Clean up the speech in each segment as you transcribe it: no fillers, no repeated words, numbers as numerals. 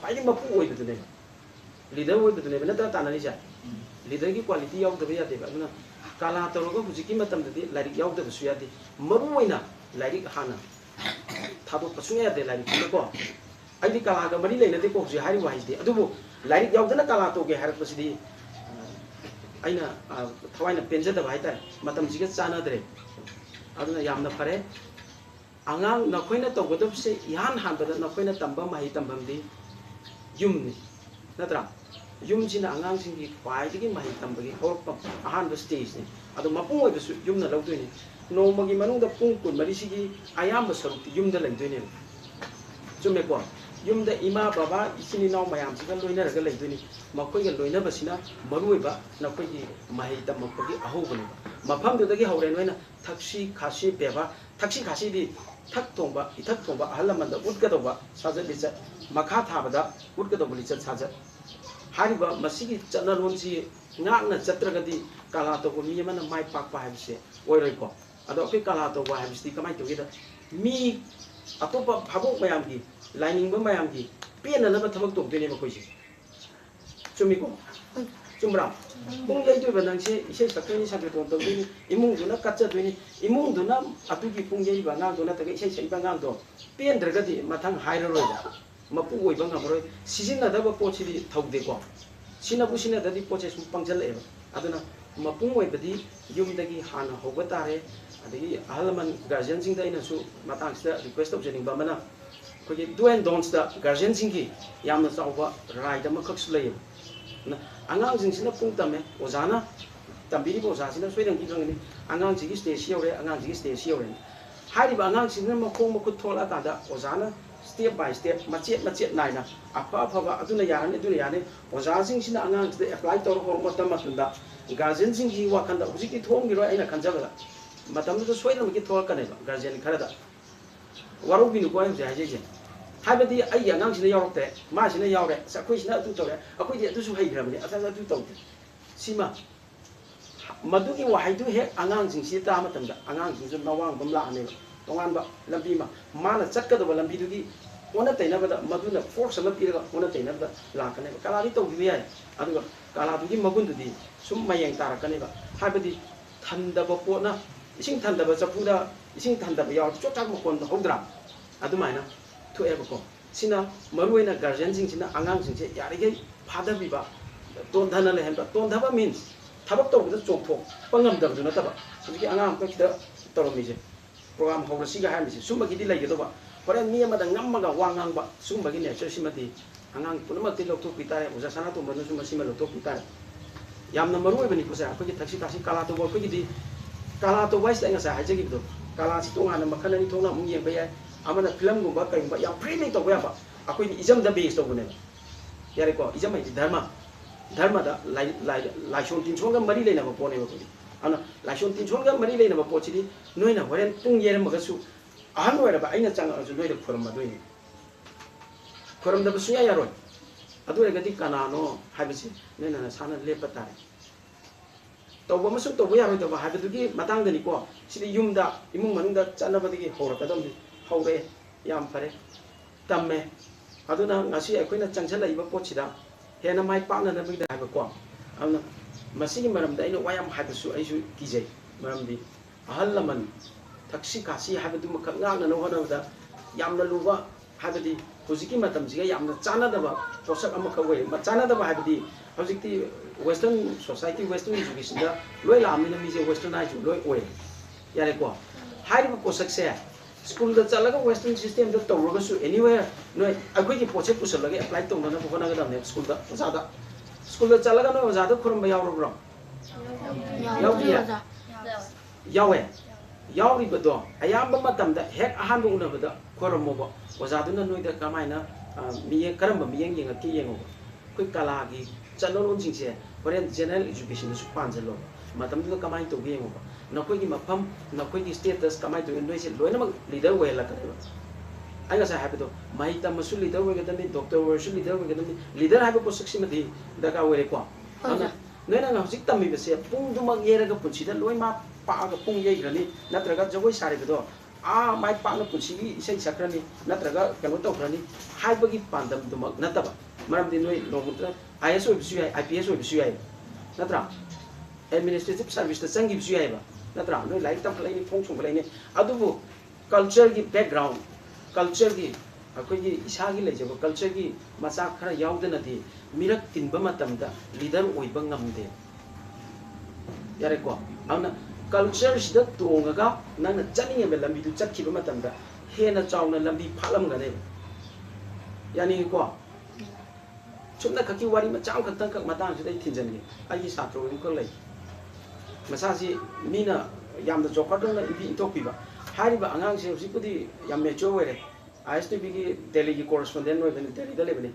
ख्वाꯏꯗꯒꯤ ꯃꯄꯨ ꯑꯣꯏꯕꯗꯨꯅꯦꯕ ꯂꯤꯗꯔ ꯑꯣꯏꯕꯗꯨꯅꯦꯕ ꯅꯠꯇ꯭ꯔꯒ ꯇꯥꯟꯅꯔꯤꯁꯦ ꯂꯤꯗꯔꯒꯤ ꯀ꯭ꯋꯥꯂꯤꯇꯤ ꯌꯥꯎꯗꯕ ꯌꯥꯗꯦꯕ ꯑꯗꯨꯅ ꯀꯂꯥ ꯇꯧꯔꯒ ꯍꯧꯖꯤꯛꯀꯤ ꯃꯇꯝꯗꯗꯤ ꯂꯥꯏꯔꯤꯛ ꯌꯥꯎꯗꯕꯁꯨ ꯌꯥꯗꯦ ꯃꯔꯨꯑꯣꯏꯅ ꯂꯥꯏꯔꯤꯛ ꯍꯥꯟꯅ ꯊꯥꯗꯣꯛꯄ ꯁꯨꯡꯌꯥ ꯌꯥꯗꯦ ꯂꯥꯏꯔꯤꯛꯇꯨꯅꯀꯣ ꯑꯩꯗꯤ ꯀꯂꯥꯒ ꯃꯔꯤ ꯂꯩꯅꯗꯦꯀꯣ ꯍꯧꯖꯤꯛ ꯍꯥꯏꯔꯤꯕ ꯋꯥꯍꯩꯁꯤꯗꯤ ꯑꯗꯨꯕꯨ ꯂꯥꯏꯔꯤꯛ ꯌꯥꯎꯗꯅ ꯀꯂꯥ ꯇꯧꯒꯦ ꯍꯥꯏꯔꯛꯄꯁꯤꯗꯤ ꯑꯩꯅ ꯊꯋꯥꯏꯅ ꯄꯦꯟꯖꯗꯕ ꯍꯥꯏꯇꯥꯔꯦ ꯃꯇꯝꯁꯤꯒ ꯆꯥꯟꯅꯗ꯭ꯔꯦ ꯑꯗꯨꯅ ꯌꯥꯝꯅ ꯐꯔꯦ ꯑꯉꯥꯡ ꯅꯈꯣꯏꯅ ꯇꯧꯒꯗꯕꯁꯦ ꯏꯍꯥꯟ ꯍꯥꯟꯕꯗ ꯅꯈꯣꯏꯅ ꯇꯝꯕ ꯃꯍꯩ ꯇꯝꯐꯝꯗꯤ ꯌꯨꯝꯅꯤ ꯅꯠꯇ꯭ꯔꯥ ꯌꯨꯝꯁꯤꯅ ꯑꯉꯥꯡꯁꯤꯡꯒꯤ ꯈ꯭ꯋꯥꯏꯗꯒꯤ ꯃꯍꯩ ꯇꯝꯕꯒꯤ ꯍꯧꯔꯛꯐꯝ ꯑꯍꯥꯟꯕ ꯁ꯭ꯇꯦꯖꯅꯤ ꯑꯗꯣ ꯃꯄꯨꯡ ꯑꯣꯏꯕꯁꯨ ꯌꯨꯝꯅ ꯂꯧꯗꯣꯏꯅꯤ ꯅꯣꯡꯃꯒꯤ ꯃꯅꯨꯡꯗ ꯄꯨꯡ 24ꯁꯤꯒꯤ ꯑꯌꯥꯝꯕ ꯁꯔꯨꯛꯇꯤ ꯌꯨꯝꯗ ꯂꯩꯗꯣꯏꯅꯦꯕ ꯆꯨꯝꯃꯦꯀꯣ ꯌꯨꯝꯗ ꯏꯃꯥ ꯕꯕꯥ ꯏꯆꯤꯟ ꯏꯅꯥꯎ ꯃꯌꯥꯝꯁꯤꯒ ꯂꯣꯏꯅꯔꯒ ꯂꯩꯗꯣꯏꯅꯤ ꯃꯈꯣꯏꯒ ꯂꯣꯏꯅꯕꯁꯤꯅ ꯃꯔꯨꯑꯣꯏꯕ ꯅꯈꯣꯏꯒꯤ ꯃꯍꯩ ꯇꯝꯃꯛꯄꯒꯤ ꯑꯍꯧꯕꯅꯦꯕ ꯃꯐꯝꯗꯨꯗꯒꯤ ꯍꯧꯔꯦ ꯅꯣꯏꯅ ꯊꯛꯁꯤ ꯈꯥꯁꯤ ꯕꯦꯕꯥꯔ ꯊꯛꯁꯤ ꯈꯥꯁꯤꯗꯤ ꯊꯛ ꯊꯣꯡꯕ ꯏꯊꯛ ꯊꯣꯡꯕ ꯑꯍꯜ ꯂꯃꯟꯗ ꯎꯠꯀꯗꯧꯕ ꯁꯥꯖꯠ ꯂꯤꯆꯠ ꯃꯈꯥ ꯊꯥꯕꯗ ꯎꯠꯀꯗꯧꯕ ꯂꯤꯆꯠ ꯁꯥꯖꯠ ꯍꯥꯏꯔꯤꯕ ꯃꯁꯤꯒꯤ ꯆꯠꯅꯂꯣꯟꯁꯤ ꯉꯥꯛꯅ ꯆꯠꯇ꯭ꯔꯒꯗꯤ ꯀꯂꯥ ꯇꯧꯕ ꯃꯤ ꯑꯃꯅ ꯃꯥꯏ ꯄꯥꯛꯄ ꯍꯥꯏꯕꯁꯦ ꯑꯣꯏꯔꯣꯏꯀꯣ ꯑꯗꯣ ꯑꯩꯈꯣꯏ ꯀꯂꯥ ꯇꯧꯕ ꯍꯥꯏꯕꯁꯤꯗꯤ ꯀꯃꯥꯏꯅ ꯇꯧꯒꯦꯗ ꯃꯤ ꯑꯇꯣꯞꯄ ꯚꯥꯕꯣꯛ ꯃꯌꯥꯝꯒꯤ ꯂꯥꯏꯅꯤꯡꯕ ꯃꯌꯥꯝꯒꯤ ꯄꯦꯟꯅꯅꯕ ꯊꯕꯛ ꯇꯧꯗꯣꯏꯅꯦꯕ ꯑꯩꯈꯣꯏꯁꯦ ꯆꯨꯝꯃꯤꯀꯣ ꯆꯨꯝꯕ꯭ꯔꯥ ꯄꯨꯡ ꯌꯩꯗꯣꯏꯕ ꯅꯪꯁꯦ ꯏꯁꯩ ꯁꯛꯇꯣꯏꯅꯤ ꯁꯪꯀꯤꯔꯇꯣꯟ ꯇꯧꯗꯣꯏꯅꯤ ꯏꯃꯨꯡꯗꯨꯅ ꯀꯠꯆꯗꯣꯏꯅꯤ ꯏꯃꯨꯡꯗꯨꯅ ꯑꯗꯨꯒꯤ ꯄꯨꯡ ꯌꯩꯕ ꯑꯉꯥꯡꯗꯣ ꯅꯠꯇ꯭ꯔꯒ ꯏꯁꯩ ꯁꯛꯏꯕ ꯑꯉꯥꯡꯗꯣ ꯄꯦꯟꯗ꯭ꯔꯒꯗꯤ ꯃꯊꯪ ꯍꯥꯏꯔꯔꯣꯏꯕ ꯃꯄꯨ ꯑꯣꯏꯕ ꯉꯝꯃꯔꯣꯏ ꯁꯤꯖꯤꯟꯅꯗꯕ ꯄꯣꯠꯁꯤꯗꯤ ꯊꯧꯗꯦꯀꯣ ꯁꯤꯅꯕꯨ ꯁꯤꯟꯅꯗ꯭ꯔꯗꯤ ꯄꯣꯠꯁꯦ ꯁꯨꯝ ꯄꯪꯁꯤꯜꯂꯛꯑꯦꯕ ꯑꯗꯨꯅ ꯃꯄꯨꯡ ꯑꯣꯏꯕꯗꯤ ꯌꯨꯝꯗꯒꯤ ꯍꯥꯟꯅ ꯍꯧꯕ ꯇꯥꯔꯦ ꯑꯗꯒꯤ ꯑꯍꯜ ꯂꯃꯟ ꯒꯥꯔꯖꯤꯌꯟꯁꯤꯡꯗ ꯑꯩꯅꯁꯨ ꯃꯇꯥꯡꯁꯤꯗ ꯔꯤꯀ꯭ꯋꯦꯁ ꯇꯧꯖꯅꯤꯡꯕ ꯑꯃꯅ ꯑꯩꯈꯣꯏꯒꯤ ꯗꯨ ꯑꯦꯟ ꯗꯣꯟꯁꯇ ꯒꯥꯔꯖꯤꯌꯟꯁꯤꯡꯒꯤ ꯌꯥꯝꯅ ꯆꯥꯎꯕ ꯔꯥꯏꯠ ꯑꯃꯈꯛꯁꯨ ꯂꯩꯌꯦꯕ ꯑꯉꯥꯡꯁꯤꯡꯁꯤꯅ ꯄꯨꯡ ꯇꯝꯃꯦ ꯑꯣꯖꯥꯅ ꯇꯝꯕꯤꯔꯤꯕ ꯑꯣꯖꯥꯁꯤꯅ ꯁꯣꯏꯗꯅ ꯈꯪꯒꯅꯤ ꯑꯉꯥꯡꯁꯤꯒꯤ ꯁ꯭ꯇꯦꯖꯁꯤ ꯌꯧꯔꯦ ꯑꯉꯥꯡꯁꯤꯒꯤ ꯁ꯭ꯇꯦꯖꯁꯤ ꯌꯧꯔꯦ ꯍꯥꯏꯔꯤꯕ ꯑꯉꯥꯡꯁꯤꯡꯁꯤꯅ ꯃꯈꯣꯡ ꯃꯈꯨꯠ ꯊꯣꯛꯂꯛꯑꯀꯥꯟꯗ ꯑꯣꯖꯥꯅ ꯁ꯭ꯇꯦꯞ ꯕꯥꯏ ꯁ꯭ꯇꯦꯞ ꯃꯆꯦꯠ ꯃꯆꯦꯠ ꯅꯥꯏꯅ ꯑꯐ ꯑꯐꯕ ꯑꯗꯨꯅ ꯌꯥꯔꯅꯤ ꯑꯗꯨꯅ ꯌꯥꯔꯅꯤ ꯑꯣꯖꯥꯁꯤꯡꯁꯤꯅ ꯑꯉꯥꯡꯁꯤꯗ ꯑꯦꯄ꯭ꯂꯥꯏ ꯇꯧꯔ ꯍꯧꯔꯛꯄ ꯃꯇꯝꯗ ꯒꯥꯔꯖꯤꯌꯟꯁꯤꯡꯒꯤ ꯋꯥꯈꯜꯗ ꯍꯧꯖꯤꯛꯇꯤ ꯊꯣꯛꯑꯝꯈꯤꯔꯣꯏ ꯑꯩꯅ ꯈꯟꯖꯕꯗ ꯃꯇꯝꯗꯨꯗ ꯁꯣꯏꯗꯅꯃꯛꯀꯤ ꯊꯣꯛꯂꯛꯀꯅꯦꯕ ꯒꯥꯔꯖꯤꯌꯟ ꯈꯔꯗ ꯋꯥꯔꯧꯕꯤꯅꯨꯀꯣ ꯑꯩ ꯍꯧꯖꯤꯛ ꯍꯥꯏꯖꯩꯁꯦ ꯍꯥꯏꯕꯗꯤ ꯑꯩꯒꯤ ꯑꯉꯥꯡꯁꯤꯅ ꯌꯥꯎꯔꯛꯇ꯭ꯔꯦ ꯃꯥꯁꯤꯅ ꯌꯥꯎꯔꯦ ꯑꯩꯈꯣꯏꯁꯤꯅ ꯑꯗꯨ ꯇꯧꯔꯦ ꯑꯩꯈꯣꯏꯗꯤ ꯑꯗꯨꯁꯨ ꯍꯩꯈ꯭ꯔꯕꯅꯤ ꯑꯗꯨ ꯇꯧꯗꯦ ꯁꯤꯃ ꯃꯗꯨꯒꯤ ꯋꯥꯍꯩꯗꯨ ꯍꯦꯛ ꯑꯉꯥꯡꯁꯤꯡꯁꯤ ꯇꯥꯕ ꯃꯇꯝꯗ ꯑꯉꯥꯡꯁꯤꯡꯁꯨ ꯅꯋꯥꯡꯕ ꯑꯃ ꯂꯥꯛꯑꯅꯦꯕ ꯇꯣꯉꯥꯟꯕ ꯂꯝꯕꯤ ꯑꯃ ꯃꯥꯅ ꯆꯠꯀꯗꯕ ꯂꯝꯕꯤꯗꯨꯒꯤ ꯑꯣꯟꯅ ꯇꯩꯅꯕꯗ ꯃꯗꯨꯅ ꯐꯣꯔꯁ ꯑꯃ ꯄꯤꯔꯒ ꯑꯣꯟꯅ ꯇꯩꯅꯕꯗ ꯂꯥꯛꯀꯅꯦꯕ ꯀꯂꯥꯗꯤ ꯇꯧꯈꯤꯕ ꯌꯥꯏ ꯑꯗꯨꯒ ꯀꯂꯥꯗꯨꯒꯤ ꯃꯒꯨꯟꯗꯨꯗꯤ ꯁꯨꯝ ꯃꯌꯦꯡ ꯇꯥꯔꯛꯀꯅꯦꯕ ꯍꯥꯏꯕꯗꯤ ꯊꯟꯗꯕ ꯄꯣꯠꯅ ꯏꯁꯤꯡ ꯊꯟꯗꯕ ꯆꯐꯨꯗ ꯏꯁꯤꯡ ꯊꯟꯗꯕ ꯌꯥꯎꯔꯗꯤ ꯆꯣꯠ ꯆꯥꯛ ꯃꯈꯣꯟ ꯍꯧꯗ꯭ꯔꯥ ꯑꯗꯨꯃꯥꯏꯅ ꯊꯣꯛꯑꯦꯕꯀꯣ ꯁꯤꯅ ꯃꯔꯨꯑꯣꯏꯅ ꯒꯥꯔꯖꯤꯌꯟꯁꯤꯡꯁꯤꯅ ꯑꯉꯥꯡꯁꯤꯡꯁꯦ ꯌꯥꯔꯤꯈꯩ ꯐꯥꯗꯕꯤꯕ ꯇꯣꯟꯊꯅ ꯂꯩꯍꯟꯕ ꯇꯣꯟꯊꯕ ꯃꯤꯟꯁ ꯊꯕꯛ ꯇꯧꯕꯗ ꯆꯣꯡꯊꯣꯛꯄ ꯉꯝꯗꯕꯗꯨ ꯅꯠꯇꯕ ꯍꯧꯖꯤꯛꯀꯤ ꯑꯉꯥꯡ ꯑꯃꯈꯛ ꯈꯤꯇ ꯇꯧꯔꯝꯃꯤꯁꯦ ꯄ꯭ꯔꯣꯒ꯭ꯔꯥꯝ ꯍꯧꯔꯁꯤꯒ ꯍꯥꯏꯔꯝꯃꯤꯁꯦ ꯁꯨꯝꯕꯒꯤꯗꯤ ꯂꯩꯒꯗꯧꯕ ꯍꯣꯔꯦꯟ ꯃꯤ ꯑꯃꯗ ꯉꯝꯃꯒ ꯋꯥ ꯉꯥꯡꯕ ꯁꯨꯝꯕꯒꯤ ꯅꯦꯆꯔꯁꯤꯃꯗꯤ ꯑꯉꯥꯡ ꯄꯨꯝꯅꯃꯛꯇꯤ ꯂꯧꯊꯣꯛꯄꯤ ꯇꯥꯔꯦ ꯑꯣꯖꯥ ꯁꯅꯥꯇꯣꯝꯕꯅꯁꯨ ꯃꯁꯤꯃ ꯂꯧꯊꯣꯛꯄꯤ ꯇꯥꯔꯦ ꯌꯥꯝꯅ ꯃꯔꯨꯑꯣꯏꯕꯅꯤꯀꯣ ꯁꯦ ꯑꯩꯈꯣꯏꯒꯤ ꯊꯛꯁꯤ ꯈꯥꯁꯤ ꯀꯂꯥ ꯇꯧꯕ ꯑꯩꯈꯣꯏꯒꯤꯗꯤ ꯀꯂꯥ ꯇꯧꯕ ꯍꯥꯏꯁꯤꯗ ꯑꯩ ꯉꯁꯥꯏ ꯍꯥꯏꯖꯈꯤꯕꯗꯣ ꯀꯂꯥꯁꯤ ꯇꯣꯉꯥꯟꯅ ꯃꯈꯜ ꯑꯅꯤ ꯊꯣꯛꯅ ꯑꯃꯨꯛ ꯌꯦꯡꯕ ꯌꯥꯏ ꯑꯃꯅ ꯐꯤꯂꯝꯒꯨꯝꯕ ꯀꯩꯒꯨꯝꯕ ꯌꯥꯝ ꯐ꯭ꯔꯤꯂꯤ ꯇꯧꯕ ꯌꯥꯕ ꯑꯩꯈꯣꯏꯗꯤ ꯏꯖꯝꯗ ꯕꯦꯁ ꯇꯧꯕꯅꯦꯕ ꯌꯥꯔꯦꯀꯣ ꯏꯖꯝ ꯍꯥꯏꯗꯤ ꯙꯔꯃ ꯙꯔꯃꯗ ꯂꯥꯏꯁꯣꯟ ꯇꯤꯟꯁꯣꯟꯒ ꯃꯔꯤ ꯂꯩꯅꯕ ꯄꯣꯠꯅꯦꯕ ꯑꯩꯈꯣꯏꯗꯤ ꯑꯗꯨꯅ ꯂꯥꯏꯁꯣꯟ ꯇꯤꯟꯁꯣꯟꯒ ꯃꯔꯤ ꯂꯩꯅꯕ ꯄꯣꯠꯁꯤꯗꯤ ꯅꯣꯏꯅ ꯍꯣꯔꯦꯟ ꯄꯨꯡ ꯌꯩꯔꯝꯃꯒꯁꯨ ꯑꯍꯟ ꯑꯣꯏꯔꯕ ꯑꯩꯅ ꯆꯪꯉꯛꯑꯁꯨ ꯅꯣꯏꯗ ꯈꯨꯔꯝꯃꯗꯣꯏꯅꯤ ꯈꯨꯔꯝꯗꯕ ꯁꯨꯡꯌꯥ ꯌꯥꯔꯣꯏ ꯑꯗꯨ ꯑꯣꯏꯔꯒꯗꯤ ꯀꯅꯥꯅꯣ ꯍꯥꯏꯕꯁꯤ ꯅꯣꯏꯅ ꯅꯁꯥꯅ ꯂꯦꯞꯄ ꯇꯥꯔꯦ ꯇꯧꯕ ꯑꯃꯁꯨꯡ ꯇꯧꯕ ꯌꯥꯔꯣꯏꯗꯕ ꯍꯥꯏꯕꯗꯨꯒꯤ ꯃꯇꯥꯡꯗꯅꯤꯀꯣ ꯁꯤꯗꯤ ꯌꯨꯝꯗ ꯏꯃꯨꯡ ꯃꯅꯨꯡꯗ ꯆꯠꯅꯕꯗꯒꯤ ꯍꯧꯔꯛꯀꯗꯕꯅꯤ ꯍꯧꯔꯛꯑꯦ ꯌꯥꯝ ꯐꯔꯦ ꯇꯝꯃꯦ ꯑꯗꯨꯅ ꯉꯁꯤ ꯑꯩꯈꯣꯏꯅ ꯆꯪꯁꯤꯜꯂꯛꯏꯕ ꯄꯣꯠꯁꯤꯗ ꯍꯦꯟꯅ ꯃꯥꯏ ꯄꯥꯛꯅꯅꯕꯒꯤꯗ ꯍꯥꯏꯕꯀꯣ ꯑꯗꯨꯅ ꯃꯁꯤꯒꯤ ꯃꯔꯝꯗ ꯑꯩꯅ ꯋꯥ ꯌꯥꯝ ꯍꯥꯏꯕꯁꯨ ꯑꯩꯁꯨ ꯀꯤꯖꯩ ꯃꯔꯝꯗꯤ ꯑꯍꯜ ꯂꯃꯟ ꯊꯛꯁꯤ ꯈꯥꯁꯤ ꯍꯥꯏꯕꯗꯨꯃꯈꯛ ꯉꯥꯛꯅꯅꯕ ꯍꯣꯠꯅꯕꯗ ꯌꯥꯝꯅ ꯂꯨꯕ ꯍꯥꯏꯕꯗꯤ ꯍꯧꯖꯤꯛꯀꯤ ꯃꯇꯝꯁꯤꯒ ꯌꯥꯝꯅ ꯆꯥꯟꯅꯗꯕ ꯄꯣꯠꯁꯛ ꯑꯃꯈꯛ ꯑꯣꯏ ꯆꯥꯟꯅꯗꯕ ꯍꯥꯏꯕꯗꯤ ꯍꯧꯖꯤꯛꯇꯤ ꯋꯦꯁꯇꯔꯟ ꯁꯣꯁꯥꯏꯇꯤ ꯋꯦꯁꯇꯔꯟ ꯏꯖꯨꯀꯦꯁꯟꯗ ꯂꯣꯏ ꯂꯥꯛꯑꯕꯅꯤꯅ ꯃꯤꯁꯦ ꯋꯦꯁꯇꯔꯅꯥꯏꯖ ꯂꯣꯏ ꯑꯣꯏ ꯌꯥꯔꯦꯀꯣ ꯍꯥꯏꯔꯤꯕ ꯄꯣꯠꯁꯛꯁꯦ ꯁ꯭ꯀꯨꯜꯗ ꯆꯠꯂꯒ ꯋꯦꯁꯇꯔꯟ ꯁꯤꯁꯇꯦꯝꯗ ꯇꯧꯔꯒꯁꯨ ꯑꯦꯅꯤꯋꯦꯌꯔ ꯅꯣꯏ ꯑꯩꯈꯣꯏꯒꯤ ꯄꯣꯠꯁꯦ ꯄꯨꯁꯜꯂꯒ ꯑꯦꯄ꯭ꯂꯥꯏ ꯇꯧꯅꯅꯕ ꯍꯣꯠꯅꯒꯗꯕꯅꯦꯕ ꯁ꯭ꯀꯨꯜꯗ ꯑꯣꯖꯥꯗ ꯁ꯭ꯀꯨꯜꯗ ꯆꯠꯂꯒ ꯅꯣꯏ ꯑꯣꯖꯥꯗ ꯈꯨꯔꯨꯝꯕ ꯌꯥꯎꯔꯕ꯭ꯔꯣ ꯌꯥꯎꯗꯤꯌꯦ ꯌꯥꯎꯋꯦ ꯌꯥꯎꯔꯤꯕꯗꯣ ꯑꯌꯥꯝꯕ ꯃꯇꯝꯗ ꯍꯦꯛ ꯑꯍꯥꯟꯕ ꯎꯅꯕꯗ ꯈꯣꯏꯔꯝꯃꯣꯕ ꯑꯣꯖꯥꯗꯨꯅ ꯅꯣꯏꯗ ꯀꯃꯥꯏꯅ ꯃꯤꯠꯌꯦꯡ ꯀꯔꯝꯕ ꯃꯤꯠꯌꯦꯡ ꯌꯦꯡꯉꯛꯀꯦ ꯌꯦꯡꯉꯣꯕ ꯑꯩꯈꯣꯏ ꯀꯂꯥꯒꯤ ꯆꯠꯅꯔꯣꯟꯁꯤꯡꯁꯦ ꯍꯣꯔꯦꯟ ꯖꯦꯅꯔꯦꯜ ꯏꯖꯨꯀꯦꯁꯟꯗꯁꯨ ꯄꯥꯟꯁꯤꯜꯂꯣꯕ ꯃꯇꯝꯗꯨꯗ ꯀꯃꯥꯏꯅ ꯇꯧꯒꯦ ꯌꯦꯡꯉꯣꯕ ꯅꯈꯣꯏꯒꯤ ꯃꯐꯝ ꯅꯈꯣꯏꯒꯤ ꯁ꯭ꯇꯦꯇꯁ ꯀꯃꯥꯏꯅ ꯇꯧꯒꯦ ꯅꯣꯏꯁꯦ ꯂꯣꯏꯅꯃꯛ ꯂꯤꯗꯔ ꯑꯣꯏꯍꯜꯂꯛꯀꯅꯦꯕ ꯑꯩ ꯉꯁꯥꯏ ꯍꯥꯏꯕꯗꯣ ꯃꯍꯩ ꯇꯝꯃꯁꯨ ꯂꯤꯗꯔ ꯑꯣꯏꯒꯗꯕꯅꯤ ꯗꯣꯛꯇꯔ ꯑꯣꯏꯔꯁꯨ ꯂꯤꯗꯔ ꯑꯣꯏꯒꯗꯕꯅꯤ ꯂꯤꯗꯔ ꯍꯥꯏꯕ ꯄꯣꯠꯁꯛꯁꯤꯃꯗꯤ ꯗꯔꯀꯥꯔ ꯑꯣꯏꯔꯦꯀꯣ ꯑꯗꯨꯅ ꯅꯣꯏꯅ ꯍꯧꯖꯤꯛ ꯇꯝꯃꯤꯕꯁꯦ ꯄꯨꯡꯗꯨꯃꯛ ꯌꯩꯔꯒ ꯄꯨꯟꯁꯤꯗ ꯂꯣꯏ ꯃꯥ ꯄꯥꯛꯑꯒ ꯄꯨꯡ ꯌꯩꯈ꯭ꯔꯅꯤ ꯅꯠꯇ꯭ꯔꯒ ꯖꯒꯣꯏ ꯁꯥꯔꯤꯕꯗꯣ mai pakna punsi isai sakrani natraga kano tokrani haibagi pandam dumak nataba maramdi noi nomutra IS oibsu yai IPS oibsu yai natra administrative service ta changi bsu yai ba natra noi lai tam lai ni phong chung lai ni adubu culture gi background culture gi akoi gi isa gi lejaba culture gi macha khara yaudana di mirak tinba matamda leader oiba ngamde yare ko ana culture sida tongaga nangna chaninge be lambi du chakhiba matamda hena chawna lambi phalam gane yani ko chumna khaki wari ma cham khantang khak matang sida thinjangi ai satro rim ko lai masasi mina yamda jokadong na ibi topiba hariba angang se husipudi yam mature were ISTB gi Delhi gi correspondent no ben Delhi dale bani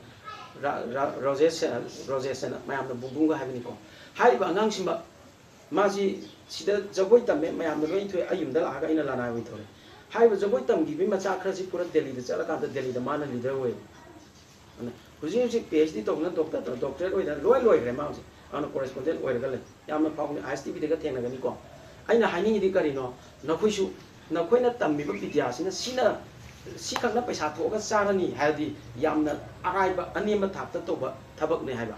Rojes na mayam na bungunga habini ko hariba angang simba maji sida jagoi tamme mayam na loi thoi ayum dal aga ina lana wi thore hariba jagoi tam gi bi macha khrasi pura Delhi da chala ka Delhi da mana leader we ana huji PhD to na doctor oi da loi re ma ana correspondent oi ga le yam na paung ISTB de ga theng na ga ni ko aina haini di kari no na khoisu na khoina tammi ba vidya sina si khakna paisa thoga charani haidi yamna araiba anima thapta toba thabak ne haiba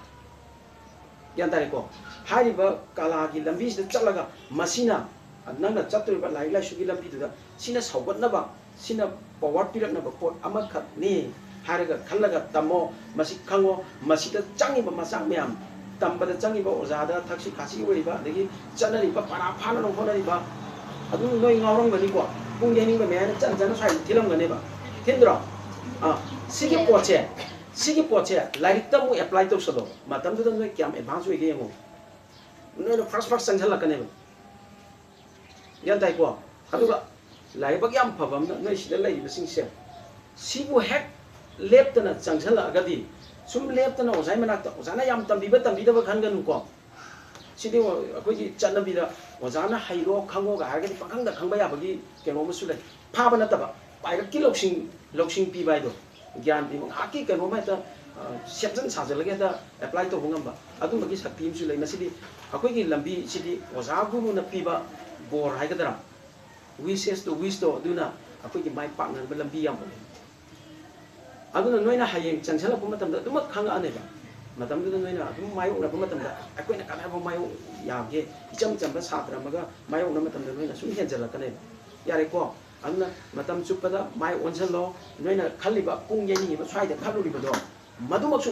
yan tare ko hariba kala gi lambi sida chalaga masina nangna chatriba lai lai sugi lambi da sina saugatna ba sina power pirakna ba pot ama khat ne haraga khallaga tamo masi khango masida changi ba masang myam tamba da changi ba ozada thaksi khasi oiba degi chanari ba para phana no honari ba adu noi ngawrong bani ko pung yening ba me chan chan sai thilam gane ba thendra sigi poche like tamu apply to sado matam du noi kyam advance we ge ngo noi first sang jhala kane ba yan tai ko adu ga lai ba yam phabam noi sida lai ba sing se sibu hek leptana changhala agadi sum leptana ozai manakta ozana yam tambiba ba khangan ko sidi akoi chanabida ozana hairo khango ga hargani pakhangda khangba ya bagi keno musu le phaba nataba paira ki loksing pi bai do gyan bi haki keno ma ta sepjan sajalaga da apply to hungamba adu bagi sakti musu le masidi akoi gi lambi sidi oza guru na piba bor haigadara wishes to duna akoi gi mai partner ba lambi yam aduna noina hayeng changsala puma tamda duma khanga ane ba matam du noina dum mayu na puma tamda akoi na kana ba mayu yage icham chamba satra maga mayu na matam noina sum henjala kane yare ko aduna matam chupada mai onjalo noina khaliba pung yeni ba swai da khaluri ba do madumak su